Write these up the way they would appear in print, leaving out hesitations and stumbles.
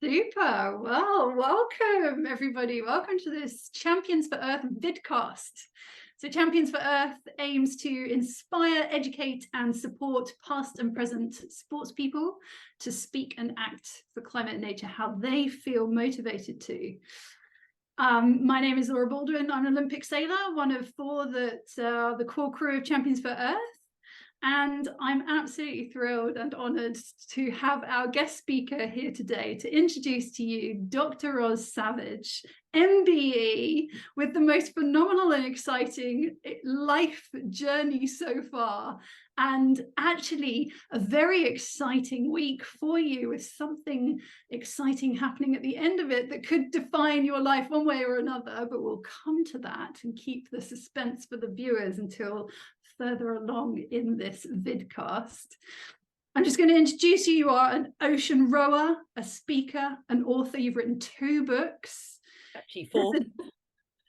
Super. Well, welcome everybody. Welcome to this Champions for Earth vidcast. So Champions for Earth aims to inspire, educate and support past and present sports people to speak and act for climate and nature how they feel motivated to. My name is Laura Baldwin. I'm an Olympic sailor, one of four that the core crew of Champions for Earth. And I'm absolutely thrilled and honoured to have our guest speaker here today to introduce to you Dr. Roz Savage, MBE, with the most phenomenal and exciting life journey so far, and actually a very exciting week for you with something exciting happening at the end of it that could define your life one way or another, but we'll come to that and keep the suspense for the viewers until further along in this vidcast. I'm just going to introduce you. You are an ocean rower, a speaker, an author. You've written 2 books. Actually 4.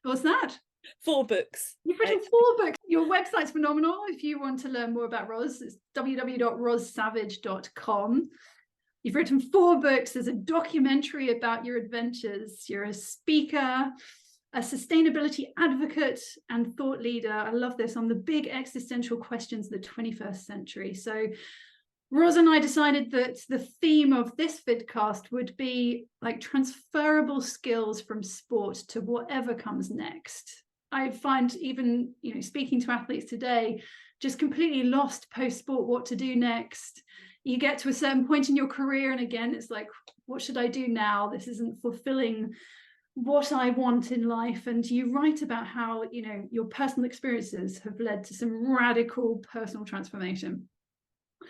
What's that? 4 books. You've written 4 books. Your website's phenomenal. If you want to learn more about Roz, it's www.rozsavage.com. You've written 4 books. There's a documentary about your adventures. You're a speaker, a sustainability advocate and thought leader. I love this, on the big existential questions of the 21st century. So Roz and I decided that the theme of this vidcast would be like transferable skills from sport to whatever comes next. I find even, speaking to athletes today, just completely lost post-sport what to do next. You get to a certain point in your career and again, it's like, what should I do now? This isn't fulfilling what I want in life. And you write about how, your personal experiences have led to some radical personal transformation. I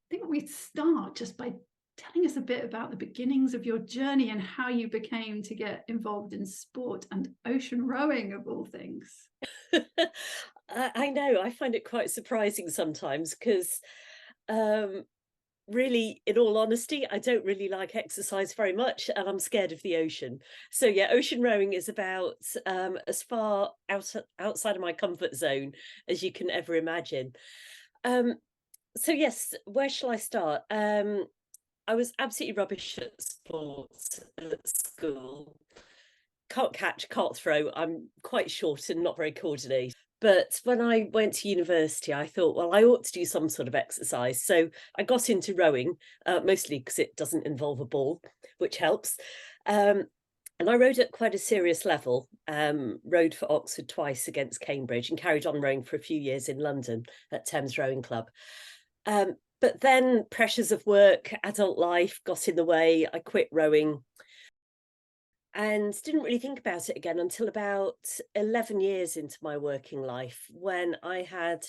think we start just by telling us a bit about the beginnings of your journey and how you became to get involved in sport and ocean rowing of all things. I know, I find it quite surprising sometimes because really, in all honesty, I don't really like exercise very much and I'm scared of the ocean. So yeah, ocean rowing is about as far outside of my comfort zone as you can ever imagine. So yes, where shall I start? I was absolutely rubbish at sports at school. Can't catch, can't throw. I'm quite short and not very coordinated. But when I went to university, I thought, well, I ought to do some sort of exercise. So I got into rowing, mostly because it doesn't involve a ball, which helps. And I rowed at quite a serious level, rowed for Oxford twice against Cambridge and carried on rowing for a few years in London at Thames Rowing Club. But then pressures of work, adult life got in the way. I quit rowing and didn't really think about it again until about 11 years into my working life, when I had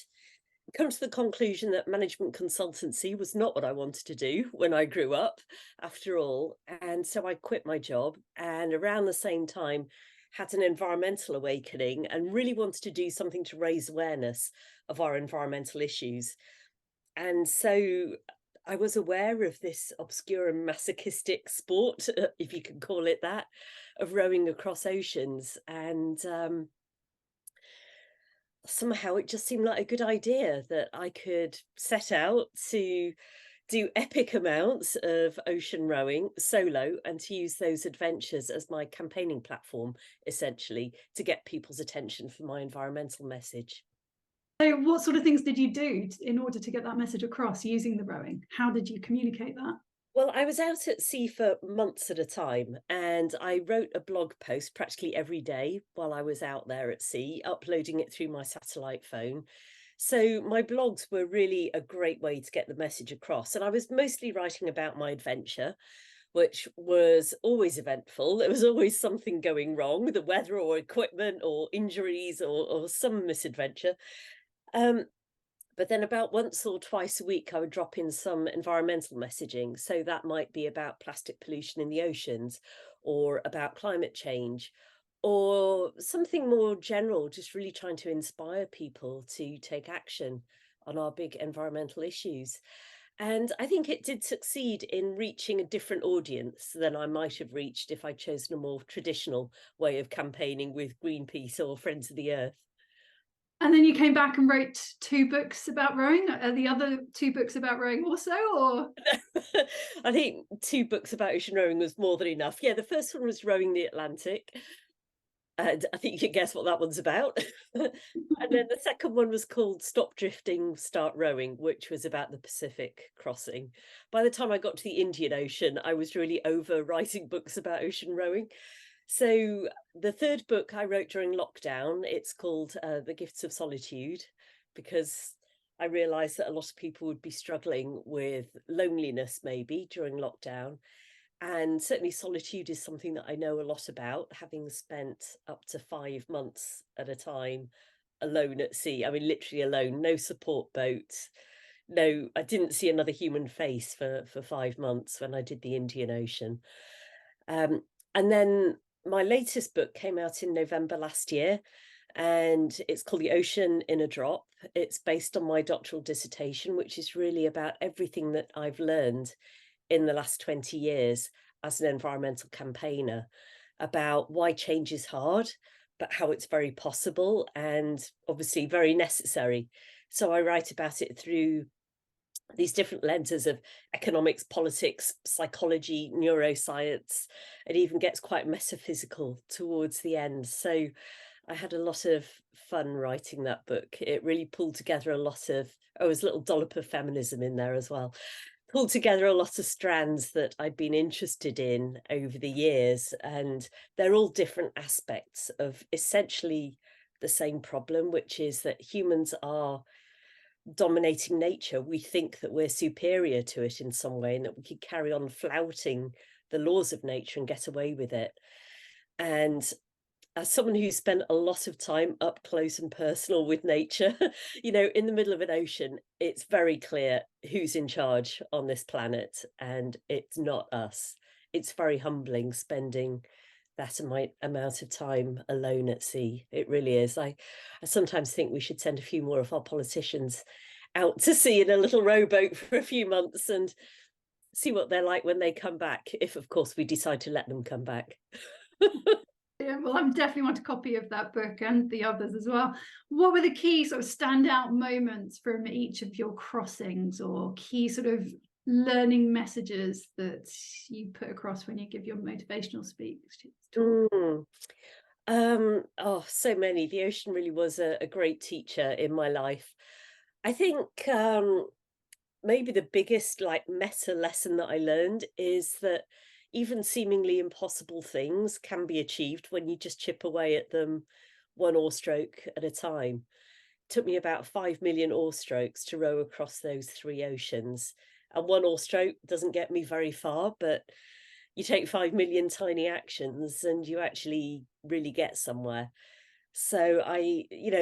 come to the conclusion that management consultancy was not what I wanted to do when I grew up, after all. And so I quit my job, and around the same time had an environmental awakening and really wanted to do something to raise awareness of our environmental issues. And so I was aware of this obscure and masochistic sport, if you can call it that, of rowing across oceans. And somehow it just seemed like a good idea that I could set out to do epic amounts of ocean rowing solo and to use those adventures as my campaigning platform, essentially, to get people's attention for my environmental message. So what sort of things did you do in order to get that message across using the rowing? How did you communicate that? Well, I was out at sea for months at a time, and I wrote a blog post practically every day while I was out there at sea, uploading it through my satellite phone. So my blogs were really a great way to get the message across. And I was mostly writing about my adventure, which was always eventful. There was always something going wrong with the weather or equipment or injuries or some misadventure. But then about once or twice a week, I would drop in some environmental messaging. So that might be about plastic pollution in the oceans, or about climate change, or something more general, just really trying to inspire people to take action on our big environmental issues. And I think it did succeed in reaching a different audience than I might have reached if I'd chosen a more traditional way of campaigning with Greenpeace or Friends of the Earth. And then you came back and wrote 2 books about rowing. Are the other 2 books about rowing also, or? I think 2 books about ocean rowing was more than enough. Yeah, the first one was Rowing the Atlantic, and I think you can guess what that one's about. And then the second one was called Stop Drifting, Start Rowing, which was about the Pacific crossing. By the time I got to the Indian Ocean, I was really over writing books about ocean rowing. So the third book I wrote during lockdown, it's called The Gifts of Solitude, because I realized that a lot of people would be struggling with loneliness maybe during lockdown. And certainly solitude is something that I know a lot about, having spent up to 5 months at a time alone at sea. I mean, literally alone, no support boat. No, I didn't see another human face for 5 months when I did the Indian Ocean. And then my latest book came out in November last year, and it's called The Ocean in a Drop. It's based on my doctoral dissertation, which is really about everything that I've learned in the last 20 years as an environmental campaigner, about why change is hard, but how it's very possible and obviously very necessary. So I write about it through these different lenses of economics, politics, psychology, neuroscience. It even gets quite metaphysical towards the end. So I had a lot of fun writing that book. It really pulled together a lot of, oh, there was a little dollop of feminism in there as well. Pulled together a lot of strands that I'd been interested in over the years. And they're all different aspects of essentially the same problem, which is that humans are dominating nature. We think that we're superior to it in some way and that we could carry on flouting the laws of nature and get away with it. And as someone who spent a lot of time up close and personal with nature, in the middle of an ocean, it's very clear who's in charge on this planet, and it's not us. It's very humbling spending that amount of time alone at sea. It really is. I sometimes think we should send a few more of our politicians out to sea in a little rowboat for a few months and see what they're like when they come back, if of course we decide to let them come back. Yeah, well, I definitely want a copy of that book and the others as well. What were the key sort of standout moments from each of your crossings, or key sort of learning messages that you put across when you give your motivational speech talk? So many. The ocean really was a great teacher in my life. I think maybe the biggest meta lesson that I learned is that even seemingly impossible things can be achieved when you just chip away at them one oar stroke at a time. It took me about 5 million oar strokes to row across those 3 oceans. And one oar stroke doesn't get me very far, but you take 5 million tiny actions and you actually really get somewhere. So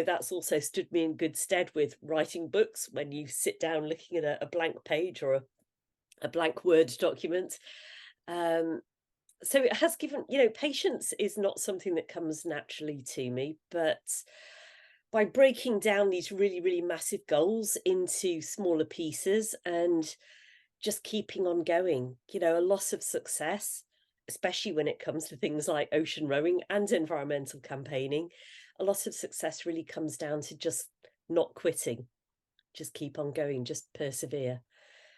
that's also stood me in good stead with writing books. When you sit down looking at a blank page or a blank Word document. So it has given, patience is not something that comes naturally to me, but by breaking down these really, really massive goals into smaller pieces and just keeping on going, a lot of success, especially when it comes to things like ocean rowing and environmental campaigning, a lot of success really comes down to just not quitting, just keep on going, just persevere.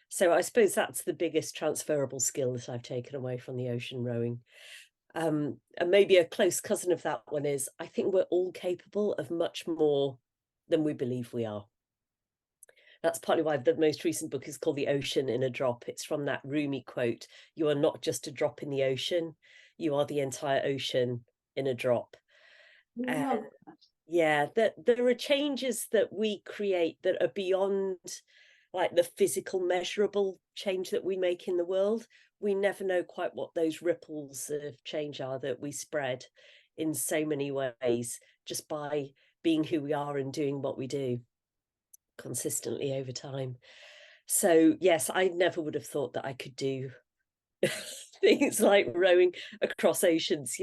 So I suppose that's the biggest transferable skill that I've taken away from the ocean rowing. And maybe a close cousin of that one is I think we're all capable of much more than we believe we are. That's partly why the most recent book is called The Ocean in a Drop. It's from that Rumi quote, "You are not just a drop in the ocean, you are the entire ocean in a drop." And Love that. yeah, that there are changes that we create that are beyond the physical measurable change that we make in the world. We never know quite what those ripples of change are that we spread in so many ways just by being who we are and doing what we do consistently over time. So yes, I never would have thought that I could do things like rowing across oceans.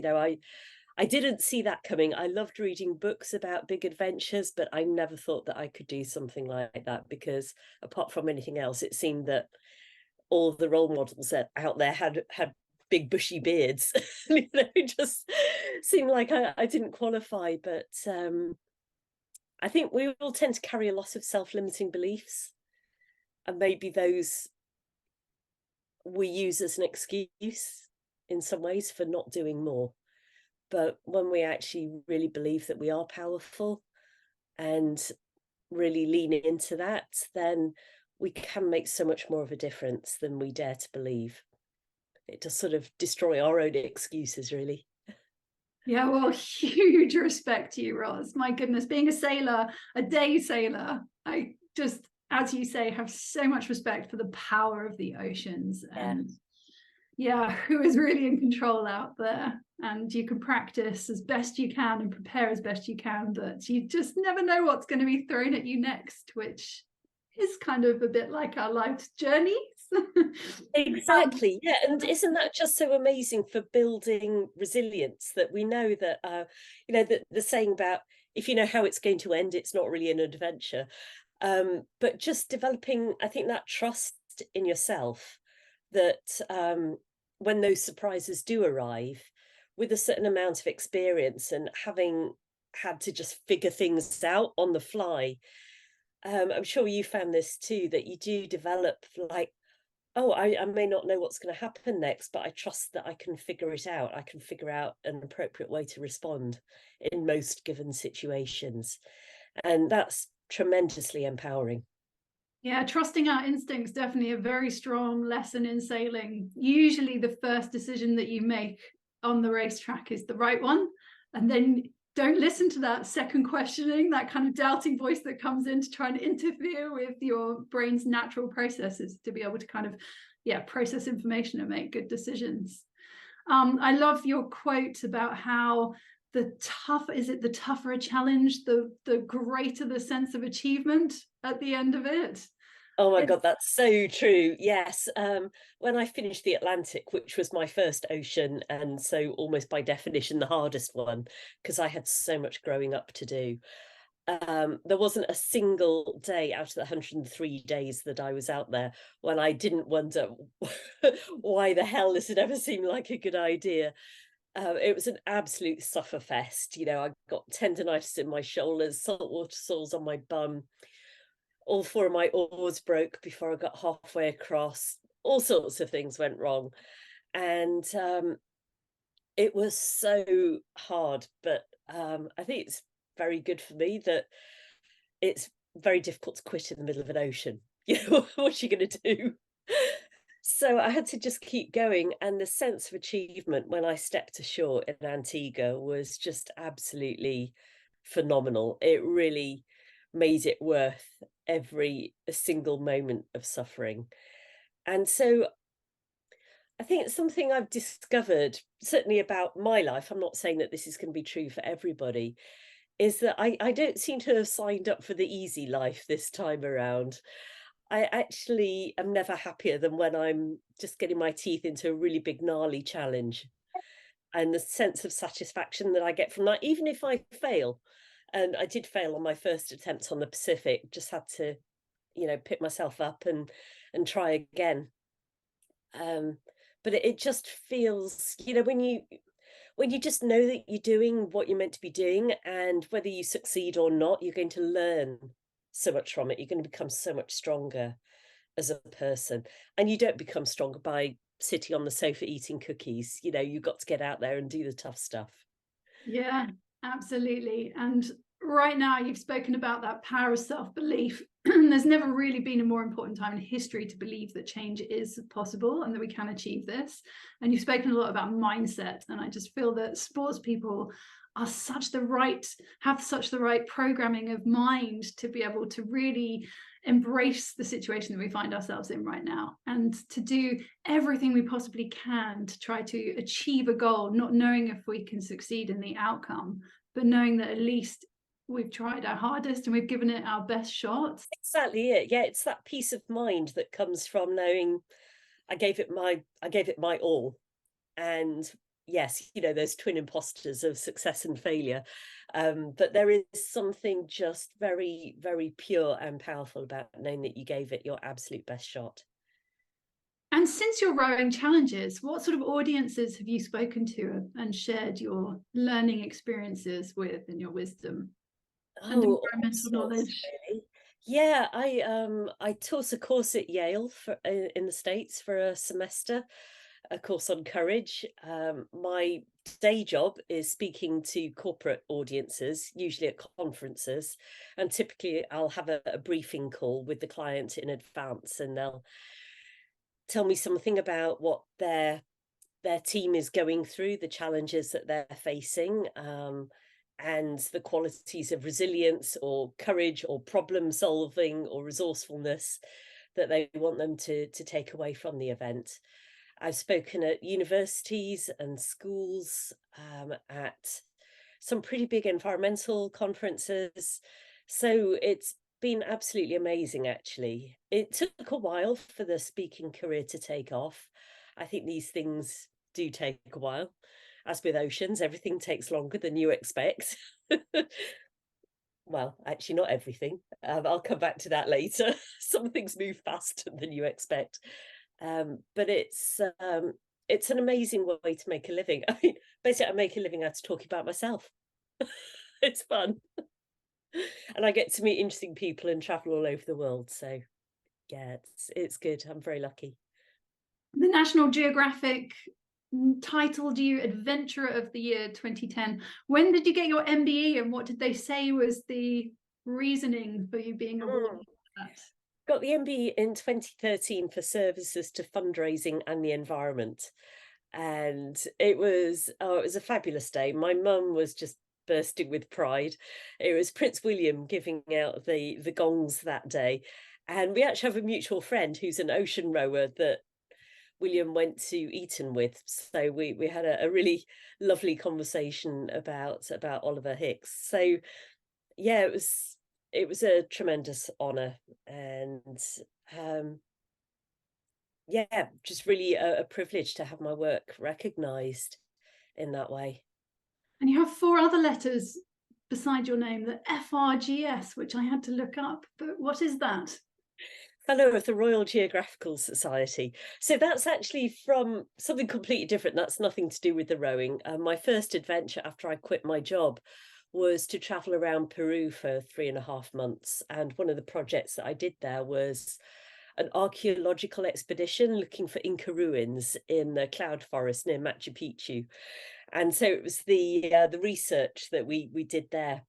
I didn't see that coming. I loved reading books about big adventures, but I never thought that I could do something like that because apart from anything else, it seemed that all the role models that out there had big bushy beards. It just seemed like I didn't qualify. But I think we all tend to carry a lot of self-limiting beliefs, and maybe those we use as an excuse in some ways for not doing more. But when we actually really believe that we are powerful and really lean into that, then we can make so much more of a difference than we dare to believe. It does sort of destroy our own excuses, really. Yeah, well, huge respect to you, Roz. My goodness, being a sailor, a day sailor, I just, as you say, have so much respect for the power of the oceans. Yeah. And yeah, who is really in control out there? And you can practice as best you can and prepare as best you can, but you just never know what's going to be thrown at you next, which is kind of a bit like our life's journeys. Exactly. Yeah. And isn't that just so amazing for building resilience, that we know that, the saying about, if you know how it's going to end, it's not really an adventure. But just developing, I think, that trust in yourself that when those surprises do arrive, with a certain amount of experience and having had to just figure things out on the fly, I'm sure you found this too, that you do develop like, oh, I may not know what's going to happen next, but I trust that I can figure it out. I can figure out an appropriate way to respond in most given situations. And that's tremendously empowering. Yeah, trusting our instincts, definitely a very strong lesson in sailing. Usually the first decision that you make on the racetrack is the right one. And then don't listen to that second questioning, that kind of doubting voice that comes in to try and interfere with your brain's natural processes to be able to kind of, process information and make good decisions. I love your quote about how the tougher a challenge, the greater the sense of achievement at the end of it. Oh my God, that's so true. Yes. When I finished the Atlantic, which was my first ocean, and so almost by definition the hardest one, because I had so much growing up to do, there wasn't a single day out of the 103 days that I was out there when I didn't wonder why the hell this had ever seemed like a good idea. It was an absolute sufferfest. I got tendonitis in my shoulders, saltwater sores on my bum. All four of my oars broke before I got halfway across. All sorts of things went wrong. And it was so hard. But I think it's very good for me that it's very difficult to quit in the middle of an ocean. What's you going to do? So I had to just keep going. And the sense of achievement when I stepped ashore in Antigua was just absolutely phenomenal. It really made it worth every single moment of suffering. And so I think it's something I've discovered, certainly about my life. I'm not saying that this is going to be true for everybody, is that I don't seem to have signed up for the easy life this time around. I actually am never happier than when I'm just getting my teeth into a really big, gnarly challenge. And the sense of satisfaction that I get from that, even if I fail. And I did fail on my first attempt on the Pacific, just had to, pick myself up and try again. But it just feels, when you just know that you're doing what you're meant to be doing, and whether you succeed or not, you're going to learn so much from it. You're going to become so much stronger as a person. And you don't become stronger by sitting on the sofa eating cookies. You've got to get out there and do the tough stuff. Yeah, absolutely. And right now you've spoken about that power of self-belief. There's never really been a more important time in history to believe that change is possible and that we can achieve this. And you've spoken a lot about mindset. And I just feel that sports people are have such the right programming of mind to be able to really embrace the situation that we find ourselves in right now, and to do everything we possibly can to try to achieve a goal, not knowing if we can succeed in the outcome, but knowing that at least we've tried our hardest and we've given it our best shot. Exactly it. Yeah, it's that peace of mind that comes from knowing I gave it my all. And yes, there's twin imposters of success and failure. But there is something just very, very pure and powerful about knowing that you gave it your absolute best shot. And since your rowing challenges, what sort of audiences have you spoken to and shared your learning experiences with and your wisdom? and Oh, all environmental sorts, knowledge? really. Yeah, I taught a course at Yale for in the States for a semester, a course on courage. My day job is speaking to corporate audiences, usually at conferences, and typically I'll have a briefing call with the client in advance, and they'll tell me something about what their team is going through, the challenges that they're facing, and the qualities of resilience or courage or problem solving or resourcefulness that they want them to take away from the event. I've spoken at universities and schools, at some pretty big environmental conferences. So it's been absolutely amazing, actually. It took a while for the speaking career to take off. I think these things do take a while. As with oceans, everything takes longer than you expect. Well, actually, not everything. I'll come back to that later. Some things move faster than you expect. But it's an amazing way to make a living. I mean, basically, I make a living out of talking about myself. It's fun. And I get to meet interesting people and travel all over the world. So yeah, it's good. I'm very lucky. The National Geographic titled you Adventurer of the Year 2010. When did you get your MBE, and what did they say was the reasoning for you being awarded that? Got the MBE in 2013 for services to fundraising and the environment. And it was a fabulous day. My mum was just bursting with pride. It was Prince William giving out the gongs that day. And we actually have a mutual friend who's an ocean rower that William went to Eton with. So we had a really lovely conversation about Oliver Hicks. So yeah, it was a tremendous honour, and yeah, just really a privilege to have my work recognised in that way. And you have 4 other letters beside your name, the FRGS, which I had to look up. But what is that? Fellow of the Royal Geographical Society. So that's actually from something completely different. That's nothing to do with the rowing. My first adventure after I quit my job was to travel around Peru for 3.5 months. And one of the projects that I did there was an archaeological expedition looking for Inca ruins in the cloud forest near Machu Picchu. And so it was the research that we did there,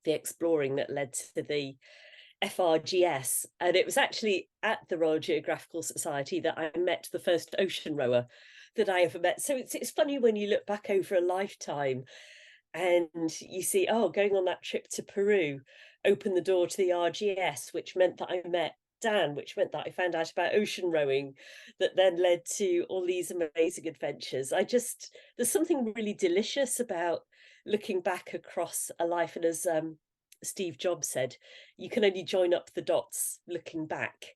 the exploring, that led to the FRGS. And it was actually at the Royal Geographical Society that I met the first ocean rower that I ever met. So it's funny when you look back over a lifetime and you see, oh, going on that trip to Peru opened the door to the RGS, which meant that I met Dan, which meant that I found out about ocean rowing, that then led to all these amazing adventures. There's something really delicious about looking back across a life. And as Steve Jobs said, you can only join up the dots looking back.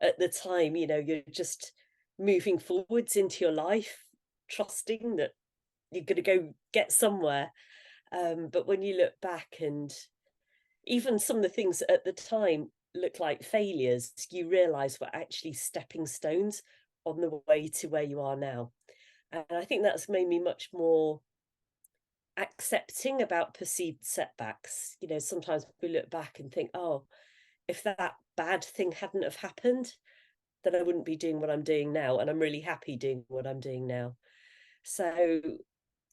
At the time, you're just moving forwards into your life, trusting that you're going to go get somewhere. But when you look back, and even some of the things at the time look like failures, you realize were actually stepping stones on the way to where you are now. And I think that's made me much more accepting about perceived setbacks. Sometimes we look back and think, oh, if that bad thing hadn't have happened, then I wouldn't be doing what I'm doing now. And I'm really happy doing what I'm doing now. So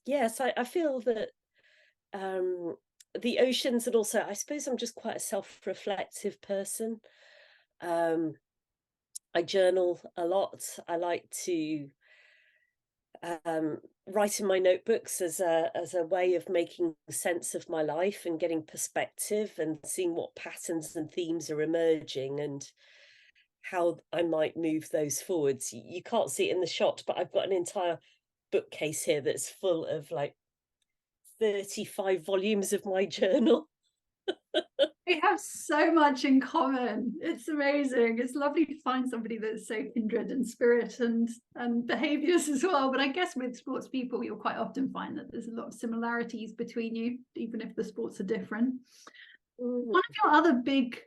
yes, I feel that the oceans, and also I suppose I'm just quite a self-reflective person. I journal a lot. I like to write in my notebooks as a way of making sense of my life and getting perspective and seeing what patterns and themes are emerging and how I might move those forwards. You can't see it in the shot, but I've got an entire bookcase here that's full of like 35 volumes of my journal. We have so much in common. It's amazing. It's lovely to find somebody that's so kindred in spirit and behaviors as well. But I guess with sports people, you'll quite often find that there's a lot of similarities between you, even if the sports are different. One of your other big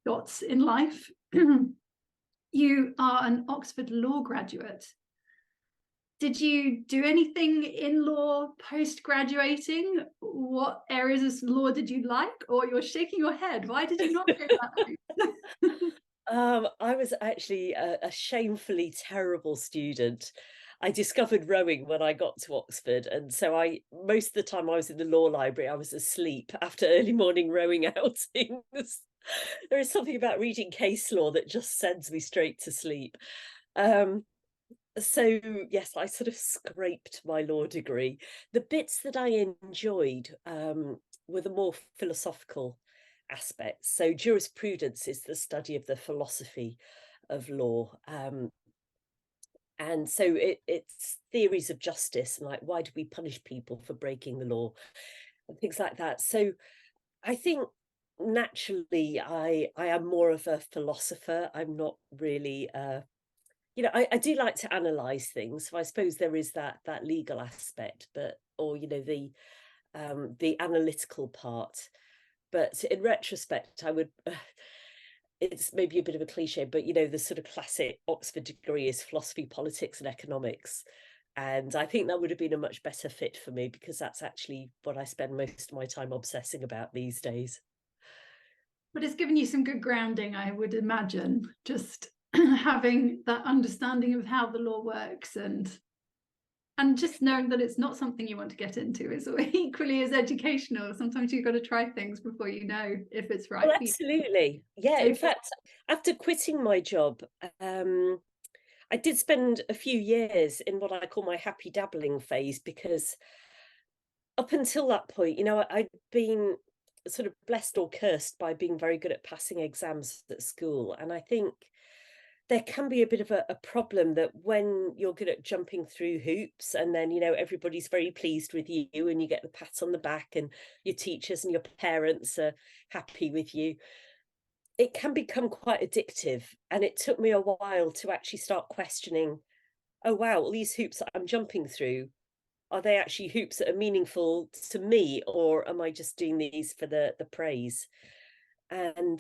dots in life, you are an Oxford Law graduate. Did you do anything in law post-graduating? What areas of law did you like? Or you're shaking your head. Why did you not go that route? I was actually a shamefully terrible student. I discovered rowing when I got to Oxford, and so most of the time I was in the law library, I was asleep after early morning rowing outings. There is something about reading case law that just sends me straight to sleep. Um, so yes, I sort of scraped my law degree. The bits that I enjoyed were the more philosophical aspects. So jurisprudence is the study of the philosophy of law. And so it's theories of justice and like, why do we punish people for breaking the law and things like that. So I think naturally I am more of a philosopher. I'm not really I do like to analyze things, so I suppose there is that legal aspect, but or the analytical part. But in retrospect, I would it's maybe a bit of a cliche, but the sort of classic Oxford degree is philosophy, politics, and economics. And I think that would have been a much better fit for me because that's actually what I spend most of my time obsessing about these days. But it's given you some good grounding, I would imagine, just having that understanding of how the law works and just knowing that it's not something you want to get into is equally as educational. Sometimes you've got to try things before you know if it's right Well, for you. absolutely. Yeah, in fact, after quitting my job, I did spend a few years in what I call my happy dabbling phase because up until that point, I'd been sort of blessed or cursed by being very good at passing exams at school. And I think there can be a bit of a problem that when you're good at jumping through hoops and then, everybody's very pleased with you and you get the pat on the back and your teachers and your parents are happy with you, it can become quite addictive. And it took me a while to actually start questioning, oh, wow, all these hoops that I'm jumping through, are they actually hoops that are meaningful to me, or am I just doing these for the praise? And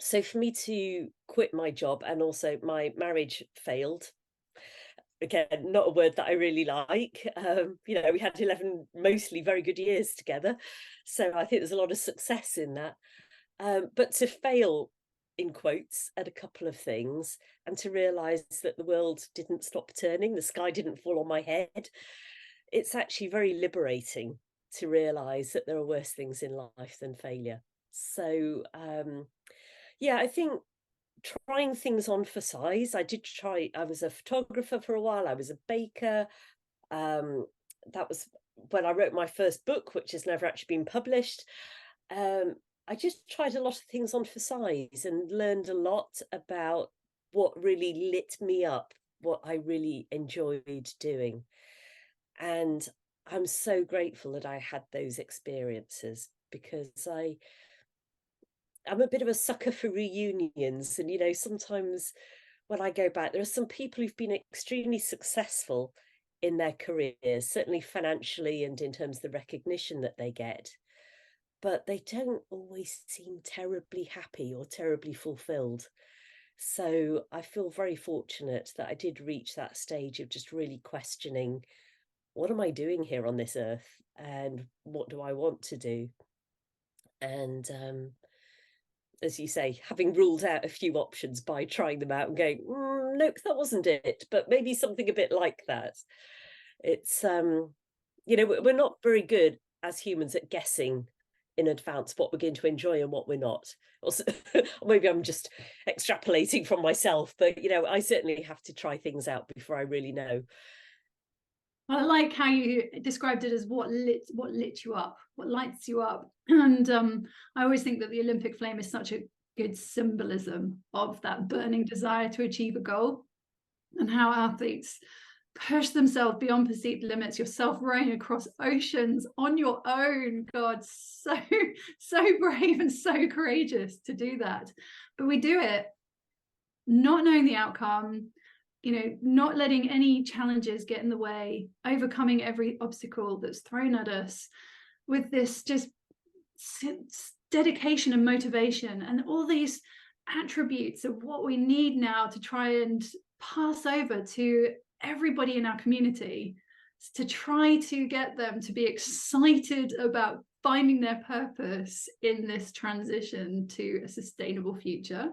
so for me to quit my job, and also my marriage failed. Again, not a word that I really like. We had 11 mostly very good years together. So I think there's a lot of success in that. But to fail, in quotes, at a couple of things and to realize that the world didn't stop turning, the sky didn't fall on my head, it's actually very liberating to realize that there are worse things in life than failure. So, yeah, I think trying things on for size. I was a photographer for a while, I was a baker. Um, that was when I wrote my first book, which has never actually been published. Um, I just tried a lot of things on for size and learned a lot about what really lit me up, what I really enjoyed doing. And I'm so grateful that I had those experiences because I'm a bit of a sucker for reunions. And, sometimes when I go back, there are some people who've been extremely successful in their careers, certainly financially and in terms of the recognition that they get. But they don't always seem terribly happy or terribly fulfilled. So I feel very fortunate that I did reach that stage of just really questioning, what am I doing here on this earth? And what do I want to do? And as you say, having ruled out a few options by trying them out and going, nope, that wasn't it, but maybe something a bit like that. It's, we're not very good as humans at guessing in advance what we're going to enjoy and what we're not. Or maybe I'm just extrapolating from myself, but, I certainly have to try things out before I really know. I like how you described it as what lit you up, what lights you up. And I always think that the Olympic flame is such a good symbolism of that burning desire to achieve a goal and how athletes push themselves beyond perceived limits, yourself rowing across oceans on your own. God, so brave and so courageous to do that. But we do it not knowing the outcome, not letting any challenges get in the way, overcoming every obstacle that's thrown at us with this just dedication and motivation and all these attributes of what we need now to try and pass over to everybody in our community to try to get them to be excited about finding their purpose in this transition to a sustainable future.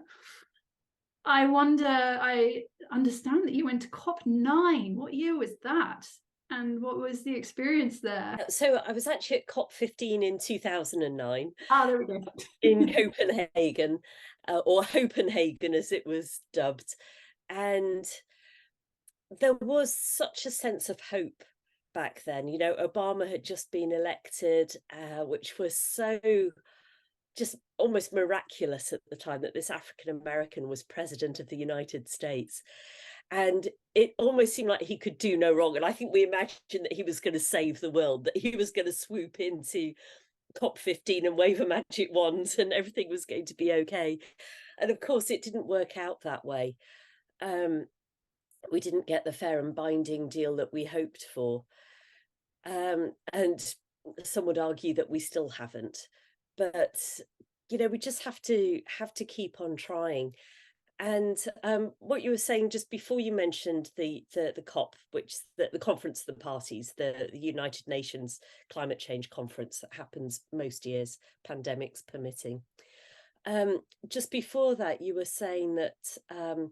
I understand that you went to COP9. What year was that? And what was the experience there? So I was actually at COP15 in 2009 There we go. in Copenhagen, or Copenhagen as it was dubbed. And there was such a sense of hope back then. You know, Obama had just been elected, which was so just almost miraculous at the time that this African American was president of the United States. And it almost seemed like he could do no wrong. And I think we imagined that he was going to save the world, that he was going to swoop into COP15 and wave a magic wand and everything was going to be okay. And of course, it didn't work out that way. We didn't get the fair and binding deal that we hoped for. And some would argue that we still haven't. But, you know, we just have to keep on trying. And what you were saying just before you mentioned the COP, which the conference of the parties, the United Nations Climate Change Conference that happens most years, pandemics permitting. Just before that, you were saying that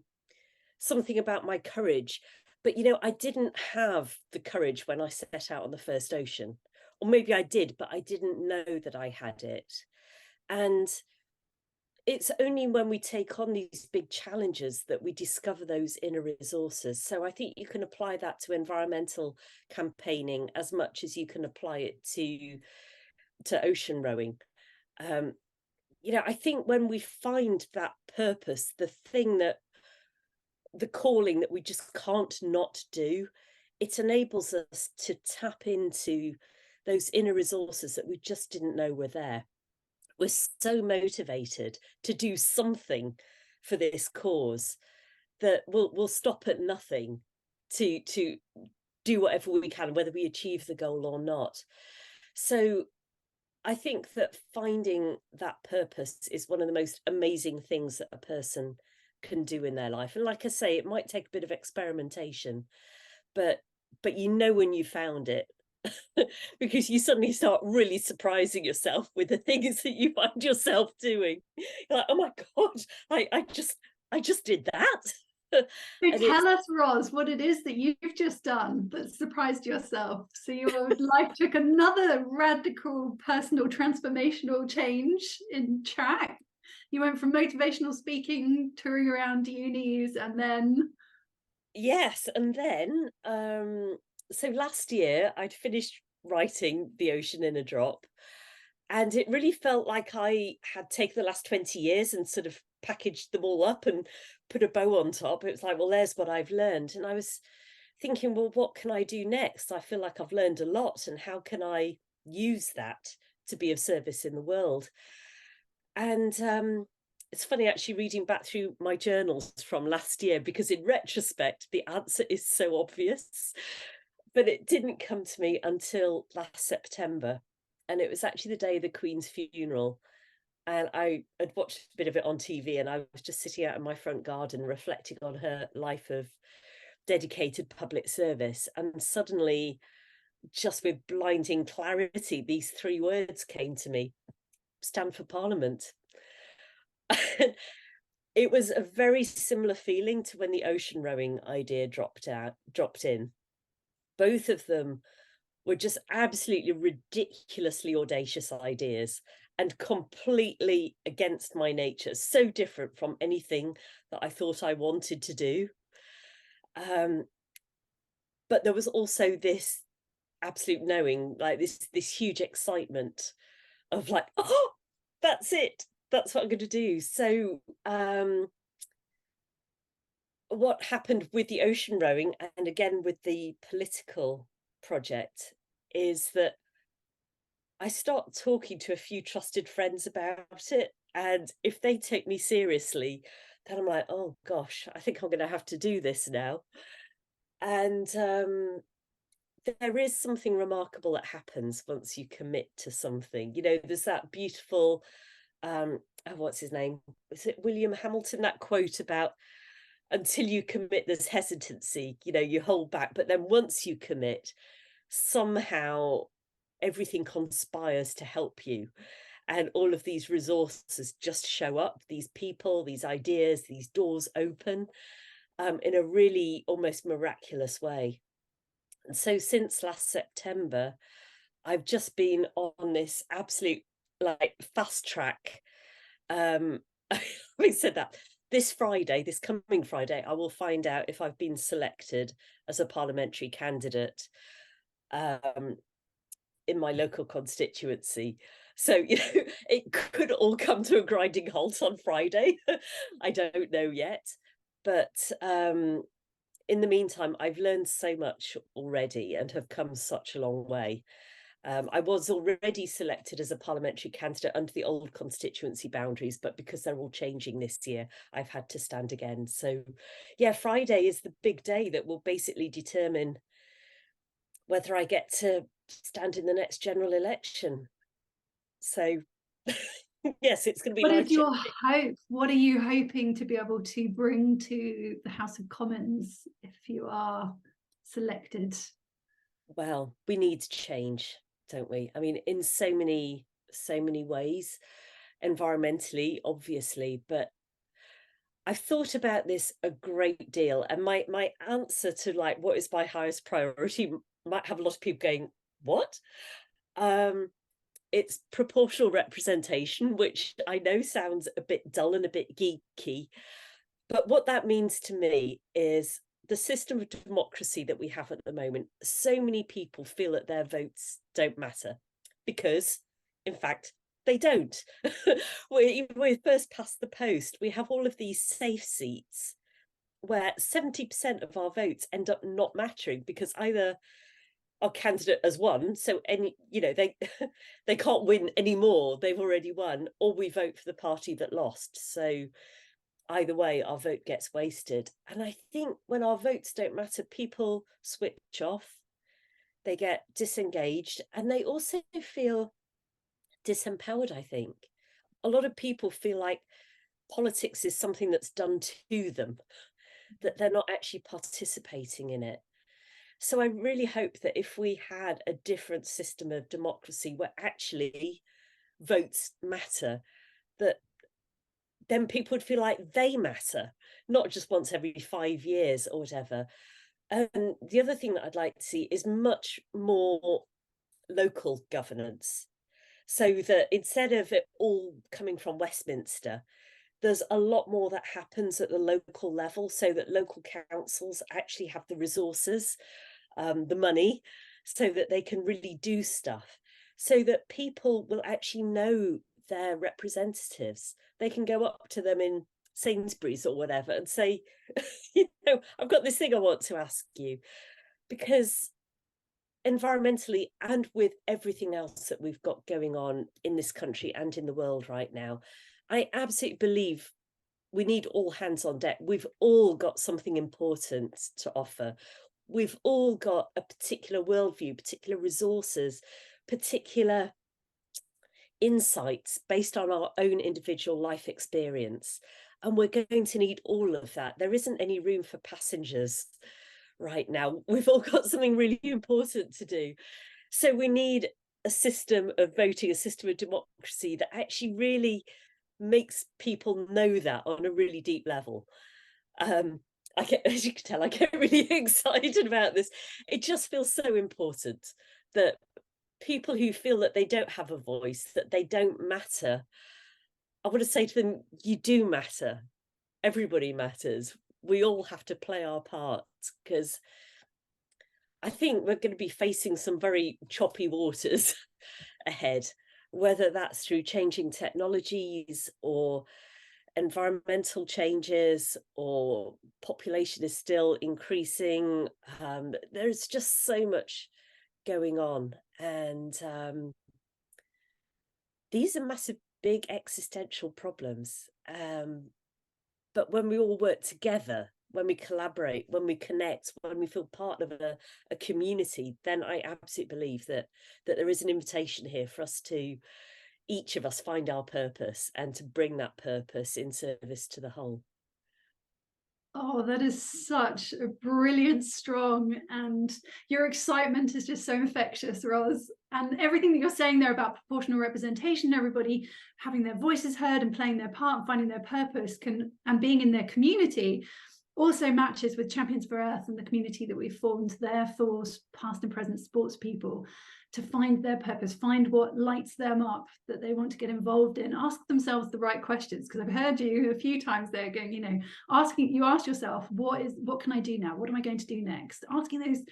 something about my courage, but you know, I didn't have the courage when I set out on the first ocean, or maybe I did, but I didn't know that I had it. And it's only when we take on these big challenges that we discover those inner resources. So I think you can apply that to environmental campaigning as much as you can apply it to ocean rowing. You know, I think when we find that purpose, the calling that we just can't not do, it enables us to tap into those inner resources that we just didn't know were there. We're so motivated to do something for this cause that we'll stop at nothing to do whatever we can, whether we achieve the goal or not. So I think that finding that purpose is one of the most amazing things that a person can do in their life. And like I say, it might take a bit of experimentation, but you know when you found it, because you suddenly start really surprising yourself with the things that you find yourself doing. You're like, oh my God, I just did that. So tell us, Roz, what it is that you've just done that surprised yourself. So your life took another radical personal transformational change in track. You went from motivational speaking, touring around unis, and then... Yes, and then so last year I'd finished writing The Ocean in a Drop, and it really felt like I had taken the last 20 years and sort of packaged them all up and put a bow on top. It was like, well, there's what I've learned. And I was thinking, well, what can I do next? I feel like I've learned a lot, and how can I use that to be of service in the world? And it's funny actually reading back through my journals from last year, because in retrospect, the answer is so obvious, but it didn't come to me until last September. And it was actually the day of the Queen's funeral. And I had watched a bit of it on TV, and I was just sitting out in my front garden reflecting on her life of dedicated public service. And suddenly, just with blinding clarity, these three words came to me: stand for Parliament. It was a very similar feeling to when the ocean rowing idea dropped in. Both of them were just absolutely ridiculously audacious ideas and completely against my nature, so different from anything that I thought I wanted to do. But there was also this absolute knowing, like this huge excitement of like, oh, that's it. That's what I'm going to do. So what happened with the ocean rowing, and again with the political project, is that I start talking to a few trusted friends about it. And if they take me seriously, then I'm like, oh gosh, I think I'm going to have to do this now. And there is something remarkable that happens once you commit to something. You know, there's that beautiful, what's his name? Is it William Hamilton? That quote about until you commit, there's hesitancy, you hold back. But then once you commit, somehow everything conspires to help you. And all of these resources just show up, these people, these ideas, these doors open in a really almost miraculous way. And so since last September, I've just been on this absolute fast track. Having said that, this coming Friday, I will find out if I've been selected as a parliamentary candidate in my local constituency. So, it could all come to a grinding halt on Friday. I don't know yet. But in the meantime, I've learned so much already and have come such a long way. I was already selected as a parliamentary candidate under the old constituency boundaries, but because they're all changing this year, I've had to stand again. So, yeah, Friday is the big day that will basically determine whether I get to stand in the next general election. So, yes, it's going to be What is your life-changing. hope? What are you hoping to be able to bring to the House of Commons if you are selected? Well, we need change, don't we? I mean, in so many ways, environmentally, obviously, but I've thought about this a great deal, and my answer to what is my highest priority might have a lot of people going, what? It's proportional representation, which I know sounds a bit dull and a bit geeky, but what that means to me is the system of democracy that we have at the moment. So many people feel that their votes don't matter because, in fact, they don't. We're first past the post. We have all of these safe seats where 70% of our votes end up not mattering because either our candidate has won, so they they can't win anymore, they've already won, or we vote for the party that lost. So either way, our vote gets wasted. And I think when our votes don't matter, people switch off, they get disengaged, and they also feel disempowered. I think a lot of people feel like politics is something that's done to them, that they're not actually participating in it. So I really hope that if we had a different system of democracy where actually votes matter, that then people would feel like they matter, not just once every 5 years or whatever. And the other thing that I'd like to see is much more local governance, so that instead of it all coming from Westminster, there's a lot more that happens at the local level, so that local councils actually have the resources, the money, so that they can really do stuff, so that people will actually know their representatives. They can go up to them in Sainsbury's or whatever and say, I've got this thing I want to ask you. Because environmentally, and with everything else that we've got going on in this country and in the world right now, I absolutely believe we need all hands on deck. We've all got something important to offer. We've all got a particular worldview, particular resources, particular insights based on our own individual life experience. And we're going to need all of that. There isn't any room for passengers right now. We've all got something really important to do. So we need a system of voting, a system of democracy that actually really makes people know that on a really deep level. As you can tell, I get really excited about this. It just feels so important that people who feel that they don't have a voice, that they don't matter, I want to say to them, you do matter. Everybody matters. We all have to play our part, because I think we're going to be facing some very choppy waters ahead, whether that's through changing technologies or environmental changes, or population is still increasing. There's just so much going on, and these are massive, big existential problems. But when we all work together, when we collaborate, when we connect, when we feel part of a community, then I absolutely believe that there is an invitation here for us to, each of us, find our purpose and to bring that purpose in service to the whole. Oh, that is such a brilliant, strong, and your excitement is just so infectious, Roz. And everything that you're saying there about proportional representation, everybody having their voices heard and playing their part and finding their purpose and being in their community also matches with Champions for Earth and the community that we've formed there for past and present sports people to find their purpose, find what lights them up that they want to get involved in, ask themselves the right questions. Because I've heard you a few times there going, you ask yourself, what can I do now? What am I going to do next? Asking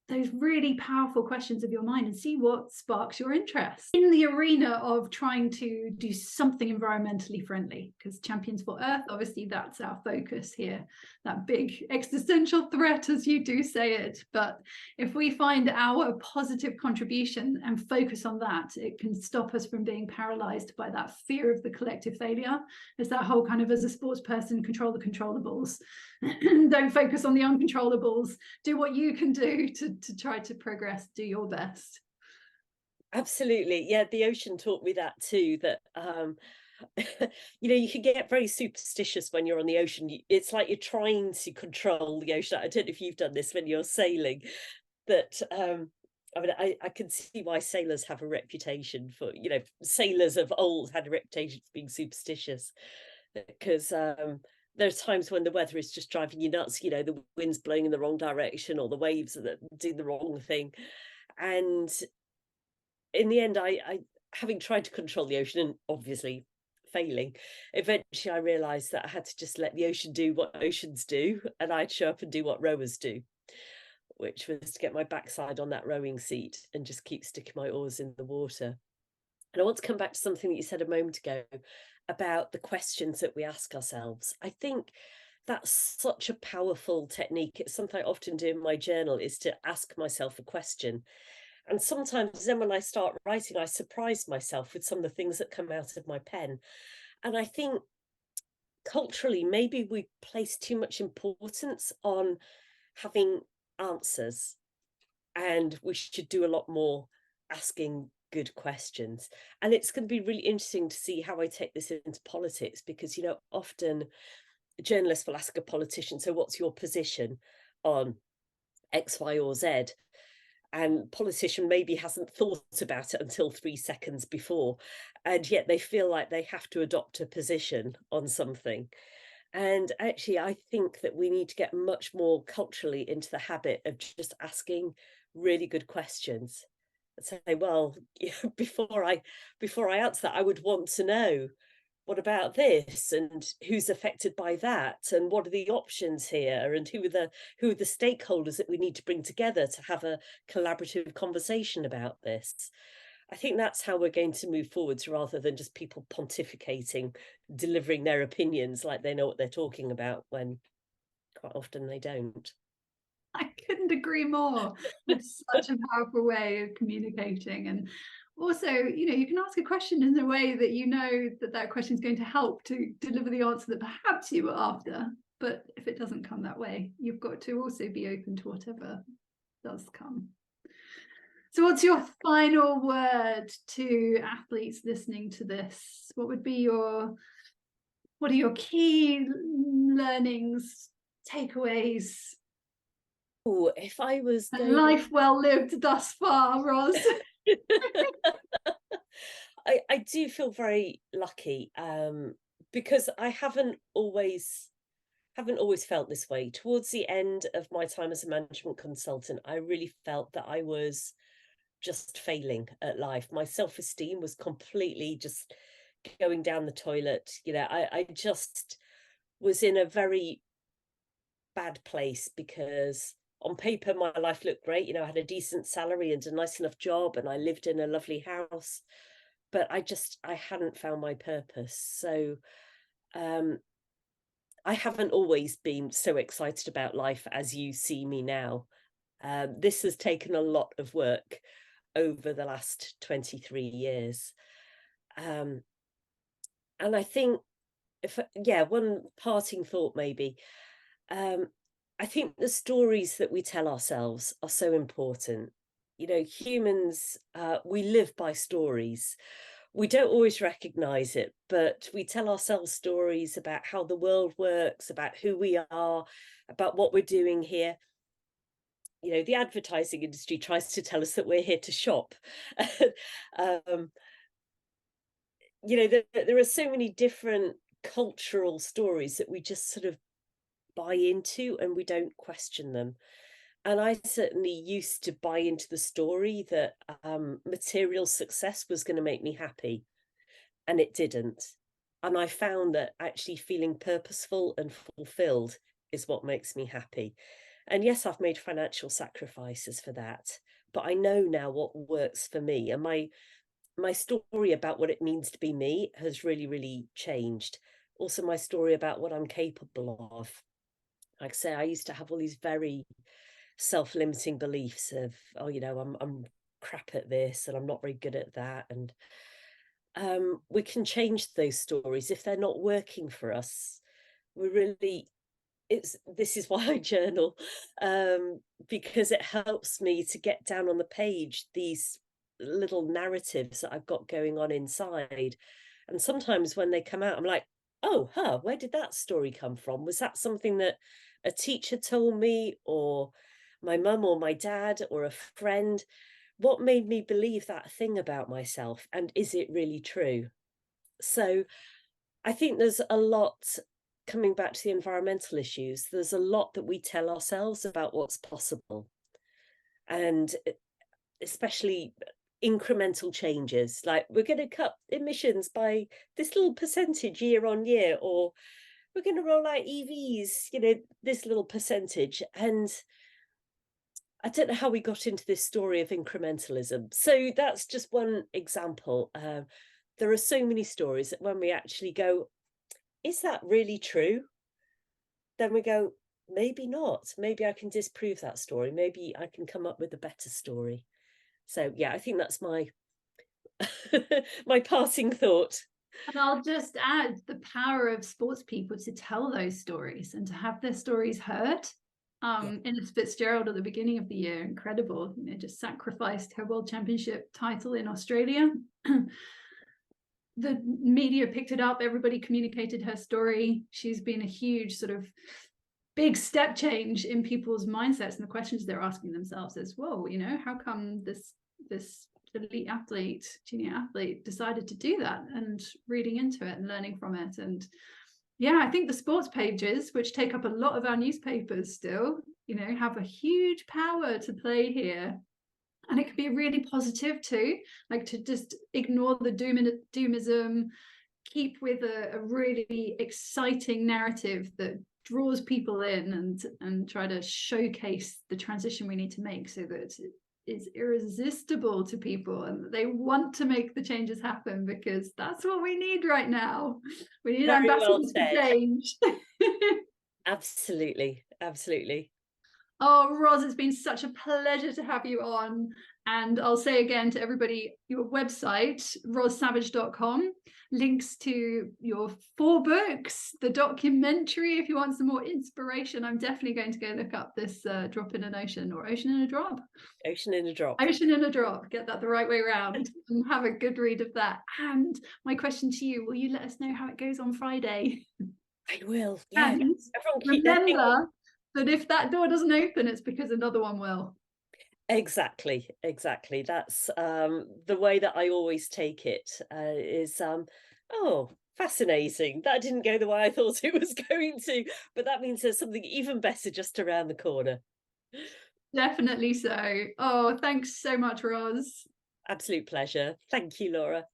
those really powerful questions of your mind and see what sparks your interest in the arena of trying to do something environmentally friendly, because Champions for Earth, obviously that's our focus here, that big existential threat, as you do say it. But if we find our positive contribution and focus on that, it can stop us from being paralyzed by that fear of the collective failure. It's that whole kind of, as a sports person, control the controllables. Don't focus on the uncontrollables. Do what you can do to try to progress, do your best. Absolutely. Yeah, the ocean taught me that too, that you can get very superstitious when you're on the ocean. It's like you're trying to control the ocean. I don't know if you've done this when you're sailing, that I mean, I can see why sailors have a reputation for, sailors of old had a reputation for being superstitious, because there are times when the weather is just driving you nuts, the wind's blowing in the wrong direction or the waves are doing the wrong thing. And in the end, I having tried to control the ocean and obviously failing, eventually I realized that I had to just let the ocean do what oceans do, and I'd show up and do what rowers do, which was to get my backside on that rowing seat and just keep sticking my oars in the water. And I want to come back to something that you said a moment ago about the questions that we ask ourselves. I think that's such a powerful technique. It's something I often do in my journal, is to ask myself a question. And sometimes then when I start writing, I surprise myself with some of the things that come out of my pen. And I think culturally, maybe we place too much importance on having answers, and we should do a lot more asking good questions. And it's going to be really interesting to see how I take this into politics, because often journalists will ask a politician, so what's your position on X, Y, or Z? And politician maybe hasn't thought about it until 3 seconds before, and yet they feel like they have to adopt a position on something. And actually, I think that we need to get much more culturally into the habit of just asking really good questions and say, well, before I answer that, I would want to know, what about this, and who's affected by that, and what are the options here, and who are the stakeholders that we need to bring together to have a collaborative conversation about this. I think that's how we're going to move forwards, rather than just people pontificating, delivering their opinions like they know what they're talking about, when quite often they don't. I couldn't agree more. It's such a powerful way of communicating. And also, you can ask a question in a way that that question is going to help to deliver the answer that perhaps you were after. But if it doesn't come that way, you've got to also be open to whatever does come. So what's your final word to athletes listening to this? What are your key learnings, takeaways? Oh, if I was A going life well lived thus far, Roz. I do feel very lucky, because I haven't always felt this way. Towards the end of my time as a management consultant, I really felt that I was just failing at life. My self-esteem was completely just going down the toilet. I just was in a very bad place, because on paper my life looked great. I had a decent salary and a nice enough job, and I lived in a lovely house, but I hadn't found my purpose. So I haven't always been so excited about life as you see me now. This has taken a lot of work over the last 23 years. And I think, one parting thought maybe, I think the stories that we tell ourselves are so important. Humans, we live by stories. we don't always recognize it, but we tell ourselves stories about how the world works, about who we are, about what we're doing here. You know, the advertising industry tries to tell us that we're here to shop. um, you know, there are so many different cultural stories that we just sort of buy into and we don't question them. And I certainly used to buy into the story that material success was going to make me happy, and it didn't. And I found that actually feeling purposeful and fulfilled is what makes me happy. And yes, I've made financial sacrifices for that, but I know now what works for me. And my story about what it means to be me has really, really changed. Also, my story about what I'm capable of. Like I say, I used to have all these very self-limiting beliefs of, oh, you know, I'm crap at this and I'm not very good at that. And we can change those stories if they're not working for us. We really, this is why I journal, because it helps me to get down on the page these little narratives that I've got going on inside. And sometimes when they come out, I'm like, oh, where did that story come from? Was that something that a teacher told me, or my mum or my dad or a friend? What made me believe that thing about myself? And is it really true? So I think there's a lot, coming back to the environmental issues, there's a lot that we tell ourselves about what's possible. And especially incremental changes, like we're going to cut emissions by this little percentage year on year, or we're going to roll out EVs, you know, this little percentage. And I don't know how we got into this story of incrementalism. So that's just one example. There are so many stories that when we actually go, is that really true? Then we go, maybe not. Maybe I can disprove that story. Maybe I can come up with a better story. So yeah, I think that's my my passing thought. And I'll just add the power of sports people to tell those stories and to have their stories heard. Yeah. Innes Fitzgerald at the beginning of the year, incredible, you know, just sacrificed her world championship title in Australia. The media picked it up, everybody communicated her story. She's been a huge sort of big step change in people's mindsets, and the questions they're asking themselves is, whoa, you know, how come this elite athlete, junior athlete, decided to do that? And reading into it and learning from it. And yeah, I think the sports pages, which take up a lot of our newspapers still, you know, have a huge power to play here. And it can be really positive too, like to just ignore the doomism, keep with a really exciting narrative that draws people in, and try to showcase the transition we need to make so that it's irresistible to people and they want to make the changes happen, because that's what we need right now. We need Very well ambassadors for said. change. Absolutely, absolutely. Oh, Roz, it's been such a pleasure to have you on. And I'll say again to everybody, your website, rozsavage.com, links to your 4 books, the documentary, if you want some more inspiration. I'm definitely going to go look up this Drop in an Ocean, or Ocean in a Drop. Ocean in a Drop. Ocean in a Drop. Get that the right way around and have a good read of that. And my question to you, will you let us know how it goes on Friday? I will. Yeah. And remember that if that door doesn't open, it's because another one will. Exactly. That's the way that I always take it, is oh, fascinating. That didn't go the way I thought it was going to, but that means there's something even better just around the corner. Definitely so. Oh, thanks so much, Roz. Absolute pleasure. Thank you, Laura.